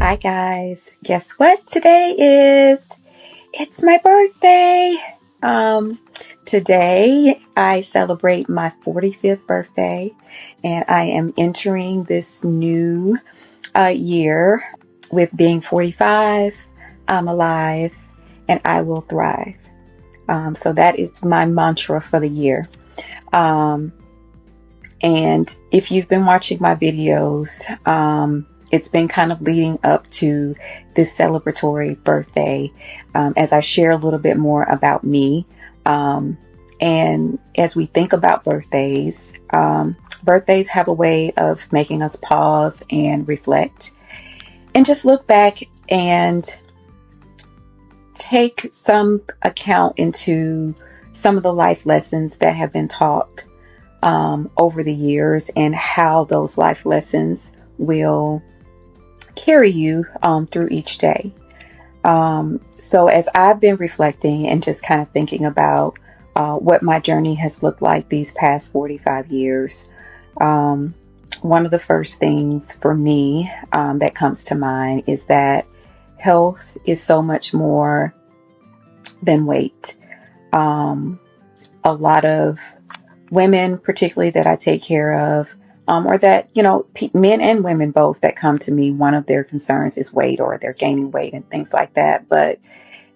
Hi guys, guess what today is? It's my birthday. Today I celebrate my 45th birthday and I am entering this new year with being 45. I'm alive and I will thrive. So that is my mantra for the year. And if you've been watching my videos, it's been kind of leading up to this celebratory birthday as I share a little bit more about me. And as we think about birthdays, birthdays have a way of making us pause and reflect and just look back and take some account into some of the life lessons that have been taught over the years and how those life lessons will carry you through each day. So as I've been reflecting and just kind of thinking about what my journey has looked like these past 45 years, one of the first things for me that comes to mind is that health is so much more than weight. A lot of women, particularly that I take care of, or that, men and women both that come to me, one of their concerns is weight or they're gaining weight and things like that. But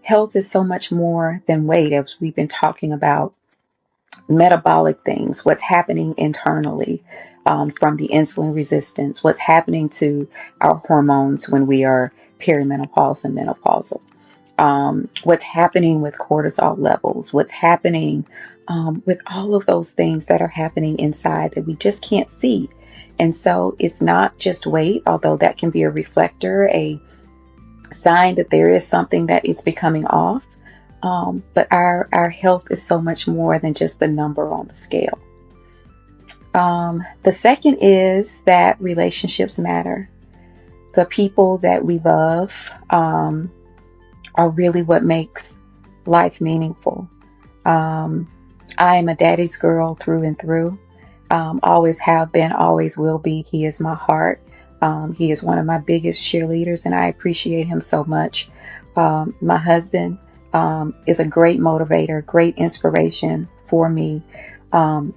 health is so much more than weight, as we've been talking about metabolic things, what's happening internally from the insulin resistance, what's happening to our hormones when we are perimenopausal and menopausal. What's happening with cortisol levels, what's happening with all of those things that are happening inside that we just can't see. And so it's not just weight, although that can be a reflector, a sign that there is something that is becoming off. But our health is so much more than just the number on the scale. The second is that relationships matter. The people that we love are really what makes life meaningful. I am a daddy's girl through and through. Always have been, always will be. He is my heart. He is one of my biggest cheerleaders and I appreciate him so much. My husband is a great motivator, great inspiration for me,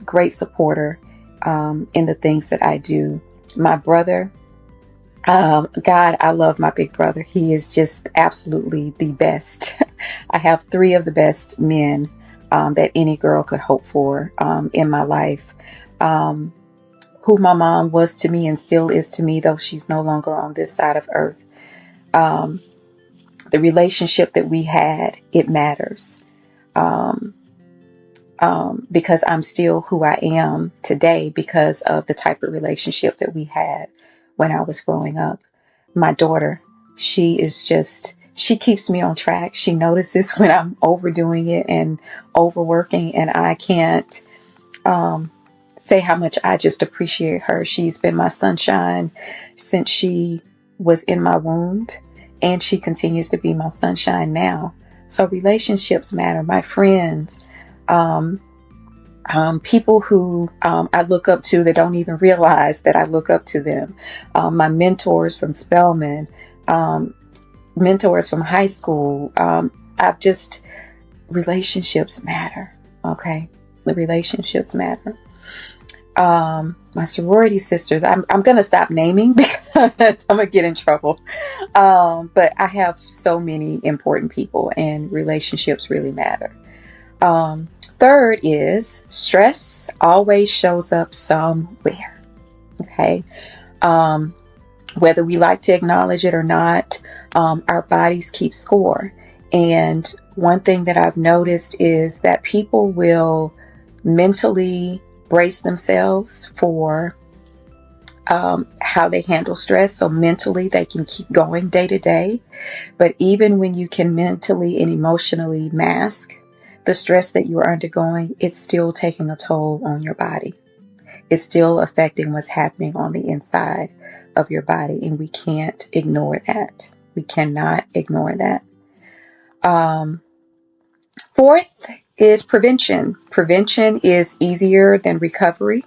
great supporter in the things that I do. My brother, God, I love my big brother. He is just absolutely the best. I have three of the best men that any girl could hope for in my life. Who my mom was to me and still is to me, though she's no longer on this side of earth. The relationship that we had, it matters. Because I'm still who I am today because of the type of relationship that we had when I was growing up. My daughter, she keeps me on track. She notices when I'm overdoing it and overworking, and I can't say how much I just appreciate her. She's been my sunshine since she was in my womb, and she continues to be my sunshine now. So relationships matter. My friends, people who I look up to that don't even realize that I look up to them. My mentors from Spelman, mentors from high school. Relationships matter. Okay. The relationships matter. My sorority sisters, I'm going to stop naming because I'm going to get in trouble. But I have so many important people and relationships really matter. Third is stress always shows up somewhere. Okay. Whether we like to acknowledge it or not, our bodies keep score. And one thing that I've noticed is that people will mentally brace themselves for how they handle stress. So mentally they can keep going day to day. But even when you can mentally and emotionally mask the stress that you're undergoing, it's still taking a toll on your body. It's still affecting what's happening on the inside of your body. And we can't ignore that. We cannot ignore that. Fourth is prevention. Prevention is easier than recovery.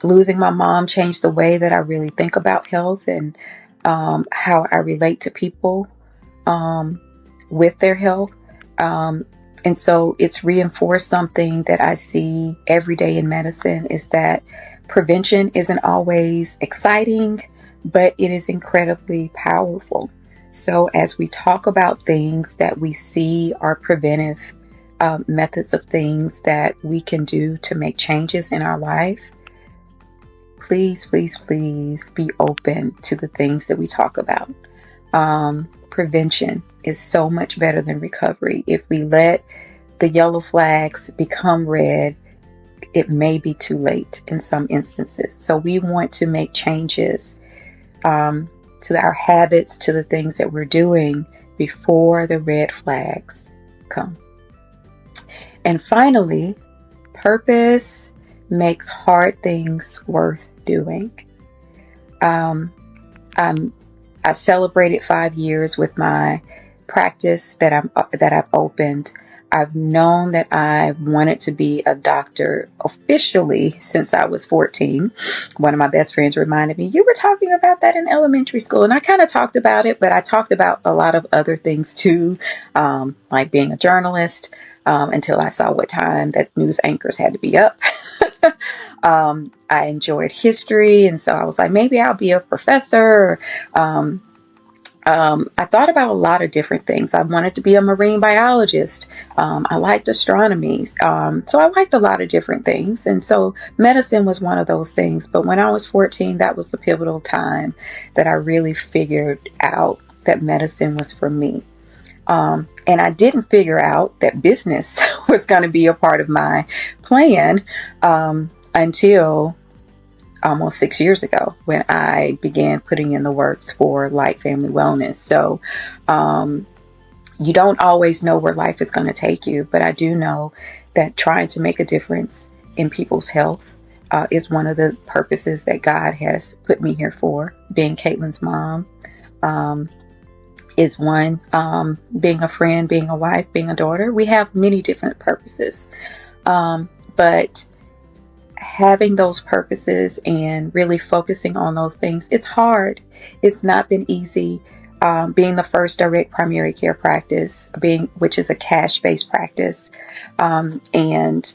Losing my mom changed the way that I really think about health and how I relate to people with their health. And so it's reinforced something that I see every day in medicine, is that prevention isn't always exciting, but it is incredibly powerful. So as we talk about things that we see are preventive methods of things that we can do to make changes in our life, please, please, please be open to the things that we talk about. Prevention is so much better than recovery. If we let the yellow flags become red, it may be too late in some instances. So we want to make changes to our habits, to the things that we're doing before the red flags come. And finally, purpose makes hard things worth doing. I celebrated 5 years with my practice that I've opened. I've known that I wanted to be a doctor officially since I was 14. One of my best friends reminded me, "You were talking about that in elementary school." And I kind of talked about it, but I talked about a lot of other things too, like being a journalist, until I saw what time that news anchors had to be up. I enjoyed history, and so I was like, maybe I'll be a professor. I thought about a lot of different things. I wanted to be a marine biologist. I liked astronomy. So I liked a lot of different things. And so medicine was one of those things. But when I was 14, that was the pivotal time that I really figured out that medicine was for me. And I didn't figure out that business was going to be a part of my plan until almost 6 years ago, when I began putting in the works for Light Family Wellness. So you don't always know where life is going to take you, but I do know that trying to make a difference in people's health is one of the purposes that God has put me here for. Being Caitlin's mom is one. Being a friend, being a wife, being a daughter. We have many different purposes. But having those purposes and really focusing on those things, it's hard. It's not been easy. Being the first direct primary care practice, which is a cash-based practice, and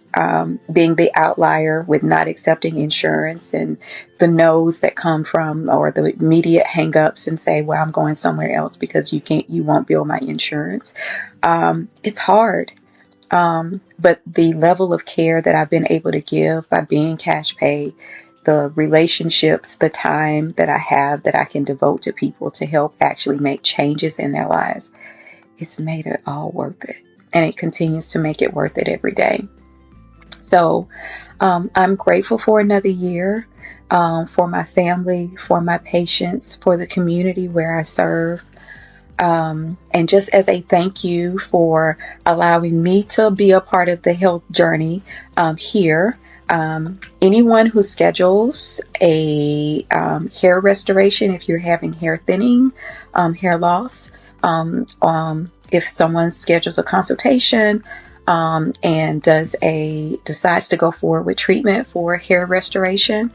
being the outlier with not accepting insurance, and the no's that come from, or the immediate hang-ups and say, well, I'm going somewhere else because you won't bill my insurance. It's hard. But the level of care that I've been able to give by being cash pay, the relationships, the time that I have that I can devote to people to help actually make changes in their lives, it's made it all worth it. And it continues to make it worth it every day. So I'm grateful for another year, for my family, for my patients, for the community where I serve. And just as a thank you for allowing me to be a part of the health journey here, anyone who schedules a hair restoration, if you're having hair thinning, hair loss, if someone schedules a consultation and decides to go forward with treatment for hair restoration,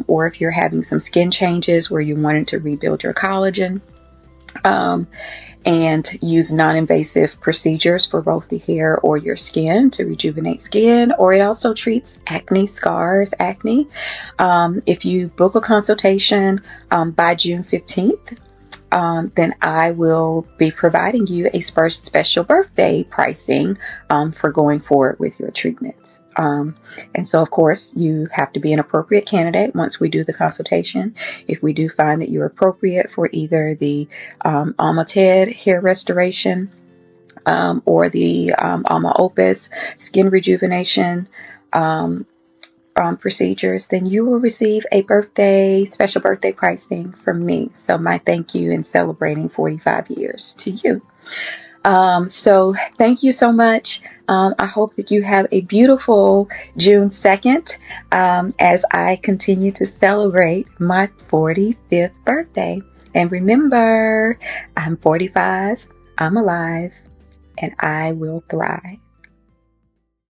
or if you're having some skin changes where you wanted to rebuild your collagen, and use non-invasive procedures for both the hair or your skin to rejuvenate skin, or it also treats acne, scars, acne. If you book a consultation by June 15th, then I will be providing you a special birthday pricing for going forward with your treatments. And so, of course, you have to be an appropriate candidate once we do the consultation. If we do find that you're appropriate for either the Alma TED hair restoration or the Alma Opus skin rejuvenation procedures, then you will receive a special birthday pricing from me. So my thank you in celebrating 45 years to you. So thank you so much. I hope that you have a beautiful June 2nd as I continue to celebrate my 45th birthday. And remember, I'm 45, I'm alive, and I will thrive.